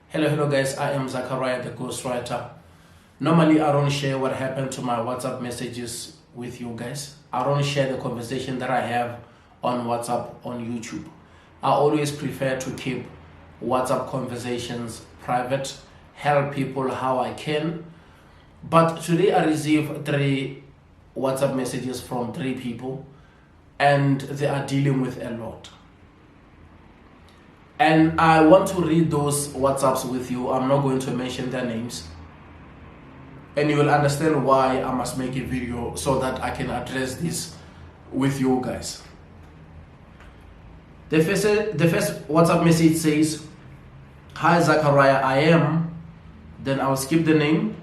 Hello guys, I am Zachariah the Ghostwriter. Normally I don't share what happened to my WhatsApp messages with you guys. I don't share the conversation that I have on WhatsApp on YouTube. I always prefer to keep WhatsApp conversations private, help people how I can. But today I received 3 WhatsApp messages from 3 people and they are dealing with a lot. And I want to read those WhatsApps with you. I'm not going to mention their names. And you will understand why I must make a video so that I can address this with you guys. The first WhatsApp message says, "Hi Zachariah, I am," then I'll skip the name.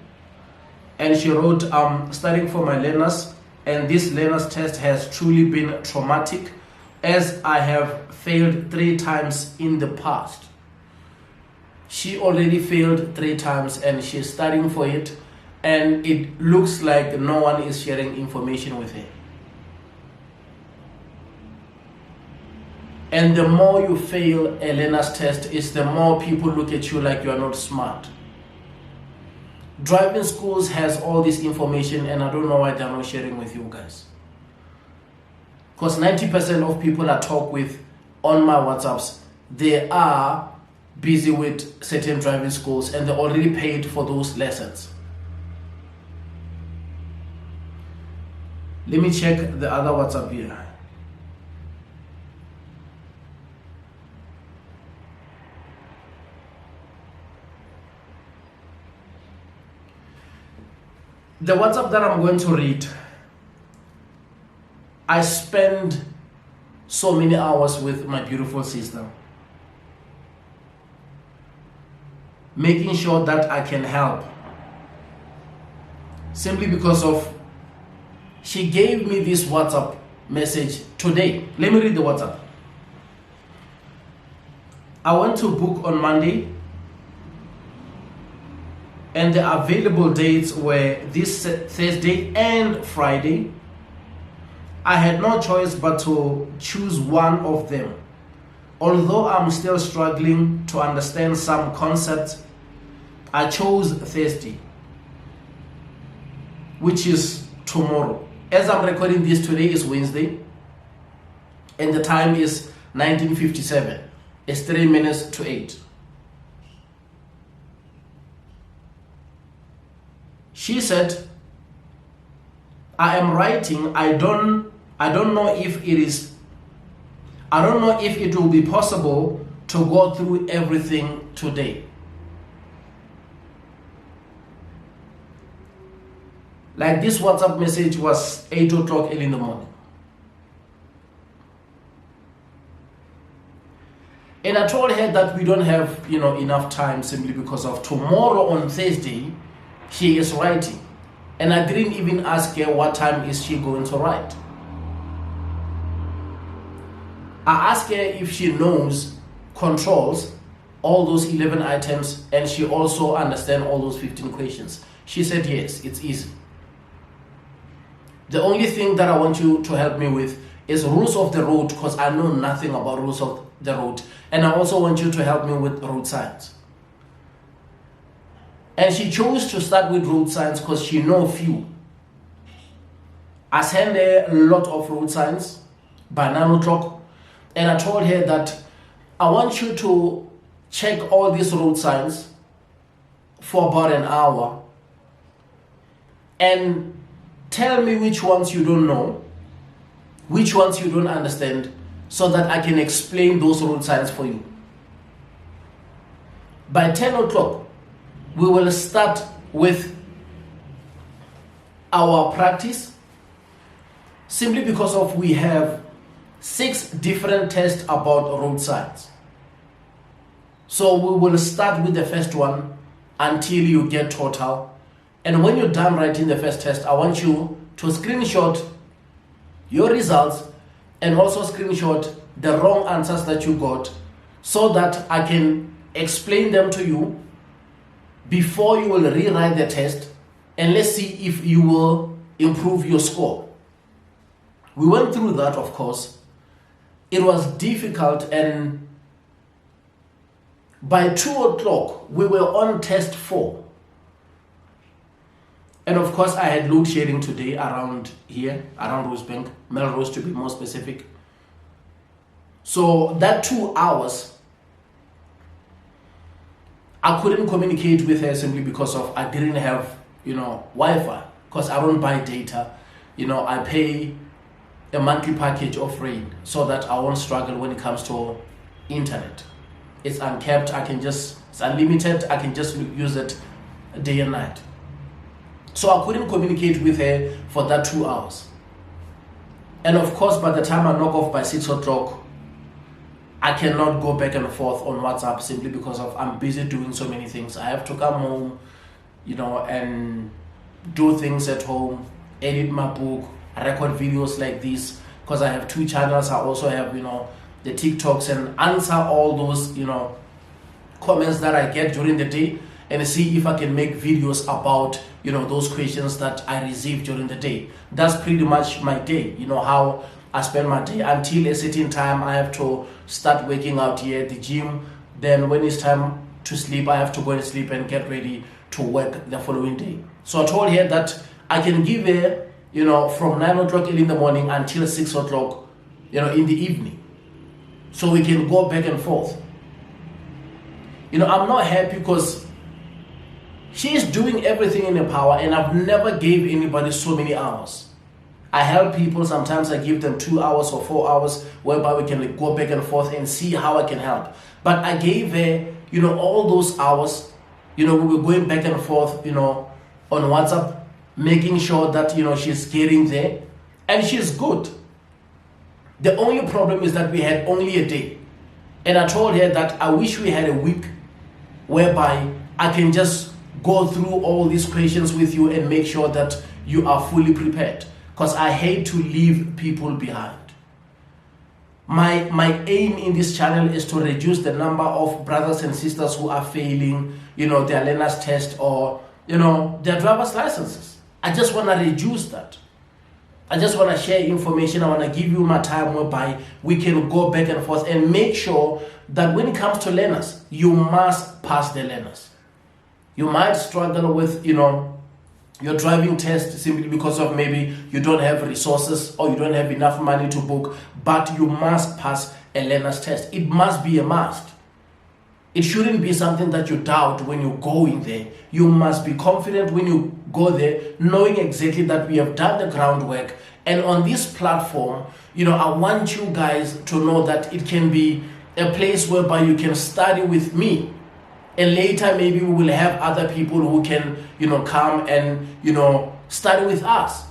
And she wrote, "I'm studying for my learners and this learners test has truly been traumatic as I have failed 3 times in the past." She already failed 3 times and she's studying for it, and it looks like no one is sharing information with her. And the more you fail a learner's test is the more people look at you like you are not smart. Driving schools has all this information and I don't know why they're not sharing with you guys. Because 90% of people I talk with on my WhatsApps, they are busy with certain driving schools and they already paid for those lessons. Let me check the other WhatsApp here. The WhatsApp that I'm going to read, I spend so many hours with my beautiful sister, making sure that I can help, simply because of she gave me this WhatsApp message today. Let me read the WhatsApp. "I went to book on Monday and the available dates were this Thursday and Friday. I had no choice but to choose one of them. Although I'm still struggling to understand some concepts, I chose Thursday, which is tomorrow. As I'm recording this, today is Wednesday, and the time is 19:57. It's 3 minutes to 8. She said, "I am writing. I don't know if it will be possible to go through everything today." Like, this WhatsApp message was 8 o'clock early in the morning. And I told her that we don't have, enough time simply because of tomorrow on Thursday, she is writing. And I didn't even ask her what time is she going to write. I asked her if she knows, controls all those 11 items, and she also understands all those 15 questions. She said yes, it's easy. The only thing that I want you to help me with is rules of the road, because I know nothing about rules of the road. And I also want you to help me with road signs. And she chose to start with road signs because she knows few. I sent her a lot of road signs by 9 o'clock. And I told her that I want you to check all these road signs for about an hour and tell me which ones you don't know, which ones you don't understand, so that I can explain those road signs for you. By 10 o'clock, we will start with our practice, simply because of we have 6 different tests about road signs. So we will start with the first one until you get total. And when you're done writing the first test, I want you to screenshot your results and also screenshot the wrong answers that you got, so that I can explain them to you before you will rewrite the test, and let's see if you will improve your score. We went through that, of course. It was difficult, By 2 o'clock, we were on test 4. And of course, I had load shedding today around here, around Rosebank, Melrose to be more specific. So that 2 hours, I couldn't communicate with her simply because of I didn't have, Wi-Fi. Because I don't buy data. I pay a monthly package of Rain so that I won't struggle when it comes to internet. It's uncapped. It's unlimited. I can just use it day and night. So I couldn't communicate with her for that 2 hours. And of course, by the time I knock off by 6 o'clock, I cannot go back and forth on WhatsApp simply because of I'm busy doing so many things. I have to come home, and do things at home, edit my book, record videos like this, because I have 2 channels. I also have, the TikToks, and answer all those, comments that I get during the day, and see if I can make videos about, those questions that I receive during the day. That's pretty much my day, how I spend my day until a certain time. I have to start working out here at the gym. Then when it's time to sleep, I have to go and sleep and get ready to work the following day. So I told her that I can give her, from 9 o'clock in the morning until 6 o'clock, in the evening. So we can go back and forth. I'm not happy because she is doing everything in her power, and I've never gave anybody so many hours. I help people, sometimes I give them 2 hours or 4 hours whereby we can go back and forth and see how I can help. But I gave her, all those hours, we were going back and forth, on WhatsApp, making sure that, she's getting there, and she's good. The only problem is that we had only a day. And I told her that I wish we had a week whereby I can just go through all these questions with you and make sure that you are fully prepared. Because I hate to leave people behind. My aim in this channel is to reduce the number of brothers and sisters who are failing, their learner's test or, their driver's licenses. I just want to reduce that. I just want to share information. I want to give you my time whereby we can go back and forth and make sure that when it comes to learners, you must pass the learners. You might struggle with, your driving test simply because of maybe you don't have resources or you don't have enough money to book, but you must pass a learner's test. It must be a must. It shouldn't be something that you doubt when you go in there. You must be confident when you go there, knowing exactly that we have done the groundwork. And on this platform, I want you guys to know that it can be a place whereby you can study with me. And later, maybe we will have other people who can, come and, study with us.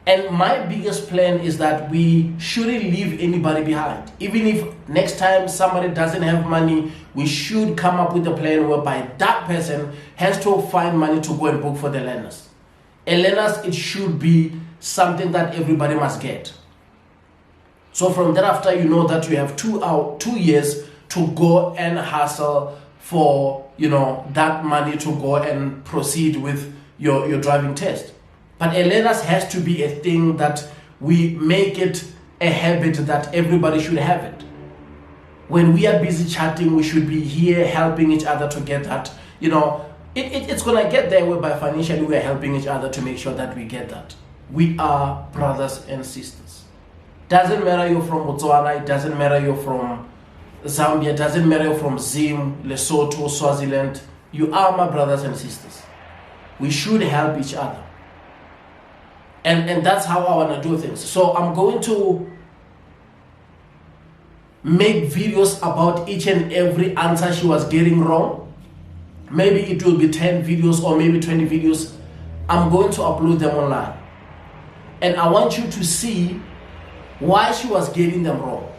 And my biggest plan is that we shouldn't leave anybody behind. Even if next time somebody doesn't have money, we should come up with a plan whereby that person has to find money to go and book for the learners. And learners, it should be something that everybody must get. So from thereafter, that you have 2 years to go and hustle for, that money to go and proceed with your driving test. But a learners has to be a thing that we make it a habit that everybody should have it. When we are busy chatting, we should be here helping each other to get that. It's going to get there whereby financially we are helping each other to make sure that we get that. We are brothers and sisters. Doesn't matter you're from Botswana, it doesn't matter you're from Zambia, it doesn't matter you're from Zim, Lesotho, Swaziland. You are my brothers and sisters. We should help each other. And that's how I want to do things. So I'm going to make videos about each and every answer she was getting wrong. Maybe it will be 10 videos or maybe 20 videos. I'm going to upload them online. And I want you to see why she was getting them wrong.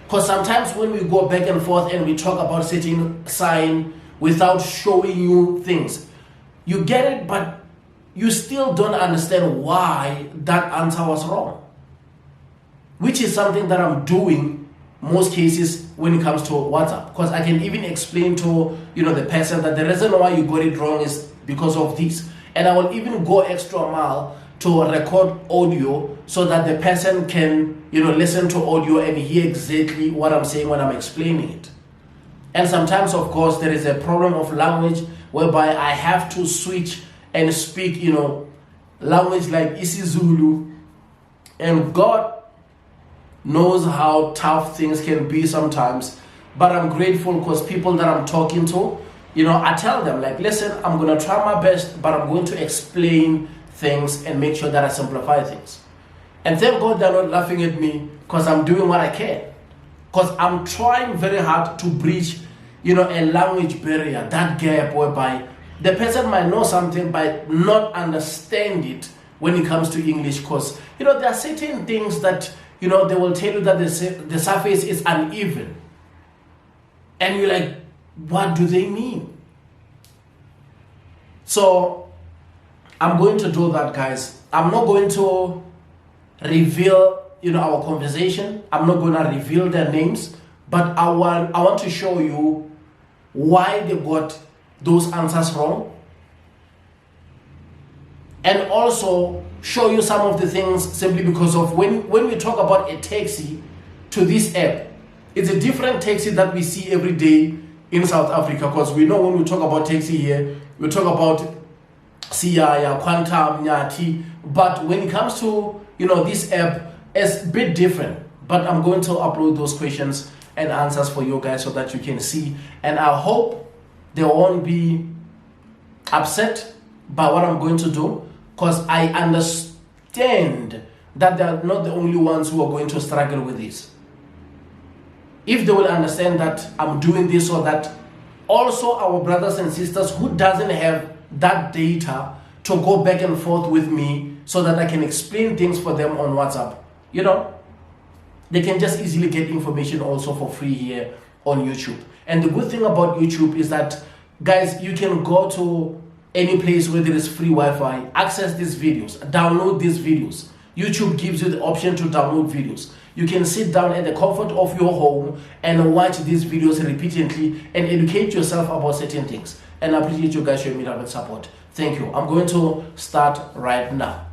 Because sometimes when we go back and forth and we talk about setting sign without showing you things, you get it, but you still don't understand why that answer was wrong. Which is something that I'm doing most cases when it comes to WhatsApp. Because I can even explain to the person that the reason why you got it wrong is because of this. And I will even go extra mile to record audio so that the person can listen to audio and hear exactly what I'm saying when I'm explaining it. And sometimes, of course, there is a problem of language whereby I have to switch and speak, language like isiZulu. And God knows how tough things can be sometimes. But I'm grateful because people that I'm talking to, I tell them, like, listen, I'm going to try my best, but I'm going to explain things and make sure that I simplify things. And thank God they're not laughing at me because I'm doing what I can. Because I'm trying very hard to bridge, a language barrier, that gap whereby the person might know something but not understand it when it comes to English. Because, there are certain things that, they will tell you that the surface is uneven. And you're like, what do they mean? So I'm going to do that, guys. I'm not going to reveal, our conversation. I'm not going to reveal their names, but I want to show you why they got those answers wrong, and also show you some of the things simply because of when we talk about a taxi to this app, it's a different taxi that we see every day in South Africa, because we know when we talk about taxi here, we talk about Siaya, Quantum, Nyati, but when it comes to this app, it's a bit different. But I'm going to upload those questions and answers for you guys so that you can see, and I hope they won't be upset by what I'm going to do, because I understand that they're not the only ones who are going to struggle with this. If they will understand that I'm doing this so that also our brothers and sisters who doesn't have that data to go back and forth with me so that I can explain things for them on WhatsApp, they can just easily get information also for free here on YouTube. And the good thing about YouTube is that, guys, you can go to any place where there is free Wi-Fi, access these videos, download these videos. YouTube gives you the option to download videos. You can sit down at the comfort of your home and watch these videos repeatedly and educate yourself about certain things. And I appreciate you guys showing me love and support. Thank you. I'm going to start right now.